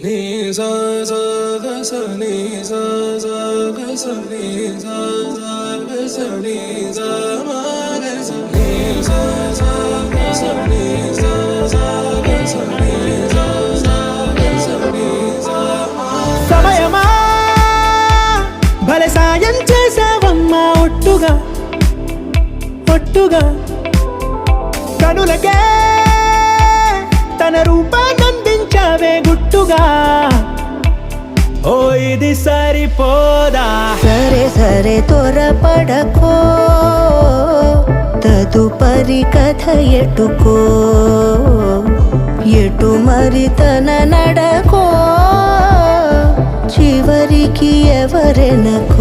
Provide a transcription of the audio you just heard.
నీ సా సా గ స నీ సా సా గ స నీ సా సా గ స నీ సా మా గ స నీ సా సా గ స నీ సా సా గ స నీ సా సా గ స నీ సా మా. సమయమా భలే సాయం చేసావమ్మా ఒట్టుగా ఒట్టుగా కనులకే తన రూపాన్నందించావే గుట్టుగా. ఓ ఇది సరిపోదా సరే సరే త్వరపడకో తదుపరి కథ ఎటుకో ఎటు మరి తన నడకో చివరికి ఎవరెనకో.